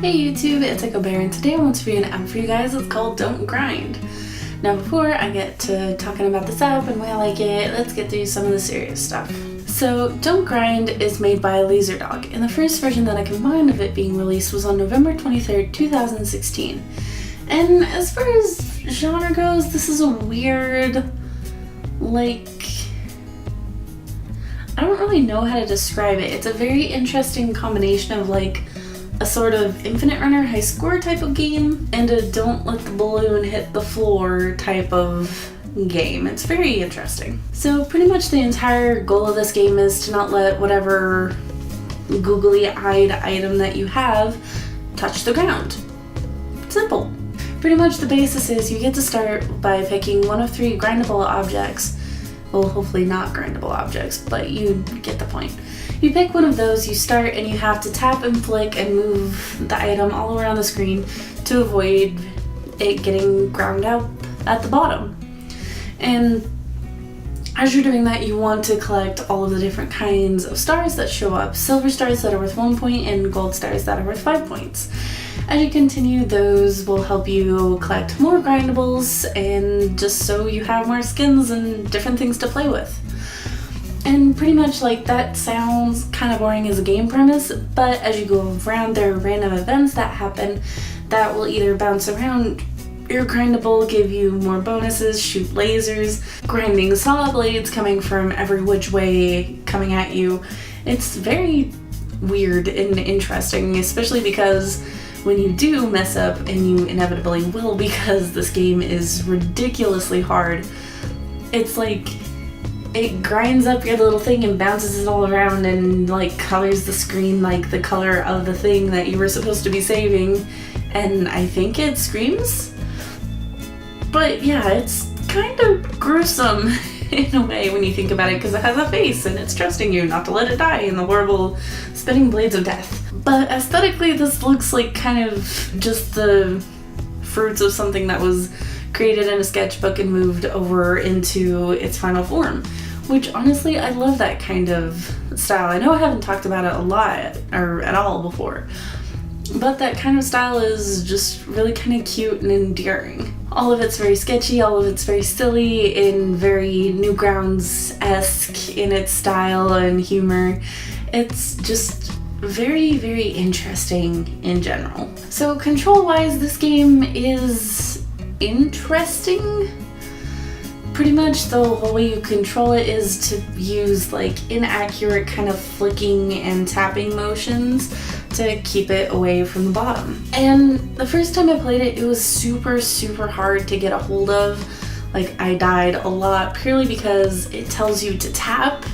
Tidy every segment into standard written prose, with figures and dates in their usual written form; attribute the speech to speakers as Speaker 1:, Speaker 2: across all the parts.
Speaker 1: Hey YouTube, it's echobear, and today I want to read an app for you guys. It's called Don't Grind. Now before I get to talking about this app and why I like it, let's get through some of the serious stuff. So Don't Grind is made by LaserDog, and the first version that I can find of it being released was on November 23rd, 2016. And as far as genre goes, this is a weird, I don't really know how to describe it. It's a very interesting combination of a sort of Infinite Runner high score type of game and a don't let the balloon hit the floor type of game. It's very interesting. So pretty much the entire goal of this game is to not let whatever googly-eyed item that you have touch the ground. Simple. Pretty much the basis is you get to start by picking one of 3 grindable objects. Well, hopefully not grindable objects, but you get the point. You pick one of those, you start, and you have to tap and flick and move the item all around the screen to avoid it getting ground out at the bottom. And as you're doing that, you want to collect all of the different kinds of stars that show up. Silver stars that are worth 1 point and gold stars that are worth 5 points. As you continue, those will help you collect more grindables and just so you have more skins and different things to play with. And pretty much that sounds kind of boring as a game premise, but as you go around, there are random events that happen that will either bounce around your grindable, give you more bonuses, shoot lasers, grinding saw blades coming from every which way coming at you. It's very weird and interesting, especially because when you do mess up, and you inevitably will because this game is ridiculously hard, it's it grinds up your little thing and bounces it all around and colors the screen the color of the thing that you were supposed to be saving, and I think it screams. But yeah, it's kind of gruesome in a way when you think about it, because it has a face and it's trusting you not to let it die in the horrible spinning blades of death. But aesthetically, this looks like kind of just the fruits of something that was created in a sketchbook and moved over into its final form, which honestly, I love that kind of style. I know I haven't talked about it a lot or at all before, but that kind of style is just really kind of cute and endearing. All of it's very sketchy, all of it's very silly and very Newgrounds-esque in its style and humor. It's just very, very interesting in general. So control-wise, this game is interesting. Pretty much the whole way you control it is to use inaccurate kind of flicking and tapping motions to keep it away from the bottom. And the first time I played it, it was super, super hard to get a hold of. I died a lot purely because it tells you to tap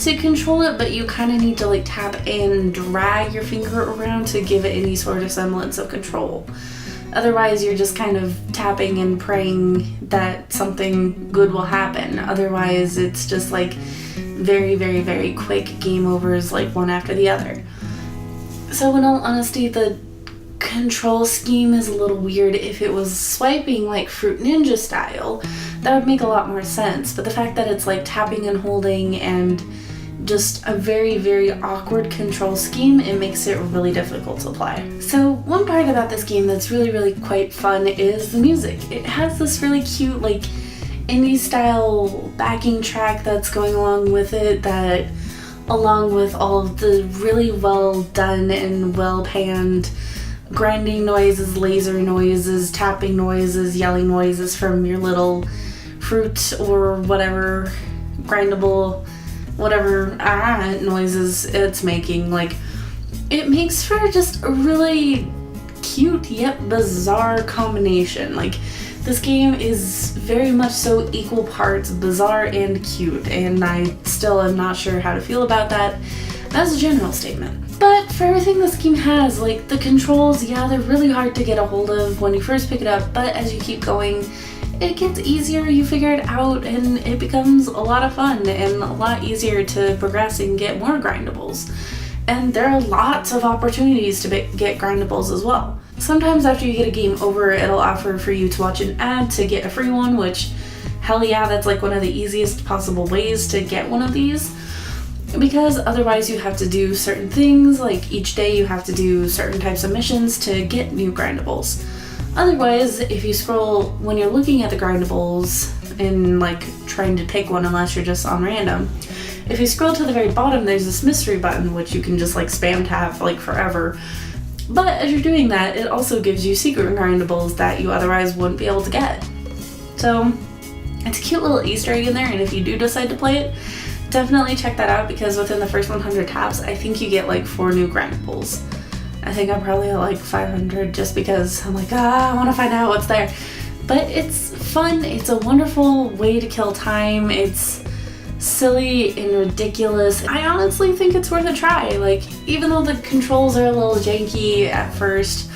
Speaker 1: to control it, but you kind of need to tap and drag your finger around to give it any sort of semblance of control. Otherwise, you're just kind of tapping and praying that something good will happen. Otherwise, it's just very, very, very quick game overs one after the other. So in all honesty, the control scheme is a little weird. If it was swiping Fruit Ninja style, that would make a lot more sense. But the fact that it's tapping and holding and just a very, very awkward control scheme, it makes it really difficult to play. So one part about this game that's really, really quite fun is the music. It has this really cute indie style backing track that's going along with it, that along with all of the really well done and well panned grinding noises, laser noises, tapping noises, yelling noises from your little fruit or whatever grindable whatever noises it's making. It makes for just a really cute yet bizarre combination. This game is very much so equal parts bizarre and cute, and I still am not sure how to feel about that as a general statement. But for everything this game has, the controls, yeah, they're really hard to get a hold of when you first pick it up, but as you keep going, it gets easier, you figure it out, and it becomes a lot of fun and a lot easier to progress and get more grindables. And there are lots of opportunities to get grindables as well. Sometimes after you get a game over, it'll offer for you to watch an ad to get a free one, which, hell yeah, that's one of the easiest possible ways to get one of these. because otherwise you have to do certain things, like each day you have to do certain types of missions to get new grindables. Otherwise, if you scroll, when you're looking at the grindables and like trying to pick one unless you're just on random, if you scroll to the very bottom, there's this mystery button which you can just like spam tap like forever. But as you're doing that, it also gives you secret grindables that you otherwise wouldn't be able to get. So it's a cute little Easter egg in there, and if you do decide to play it, definitely check that out, because within the first 100 taps, I think you get like 4 new grindables. I think I'm probably at like 500 just because I'm like, I want to find out what's there. But it's fun, it's a wonderful way to kill time, it's silly and ridiculous. I honestly think it's worth a try. Like, even though the controls are a little janky at first,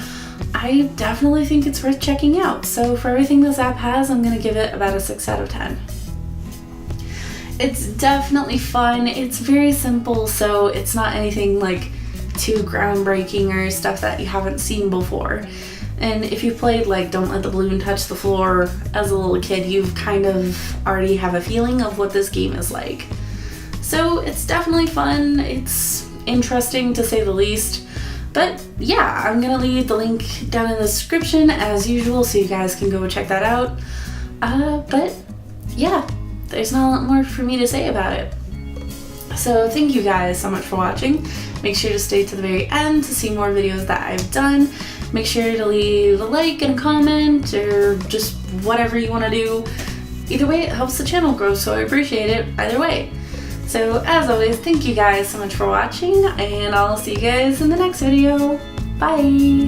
Speaker 1: I definitely think it's worth checking out. So for everything this app has, I'm gonna give it about a 6 out of 10. It's definitely fun, it's very simple, so it's not anything like too groundbreaking or stuff that you haven't seen before. And if you played like Don't Let the Balloon Touch the Floor as a little kid, you've kind of already have a feeling of what this game is like. So it's definitely fun, it's interesting to say the least. But yeah, I'm gonna leave the link down in the description as usual so you guys can go check that out. But yeah, there's not a lot more for me to say about it. So thank you guys so much for watching. Make sure to stay to the very end to see more videos that I've done. Make sure to leave a like and a comment or just whatever you want to do. Either way, it helps the channel grow, so I appreciate it either way. So as always, thank you guys so much for watching, and I'll see you guys in the next video. Bye!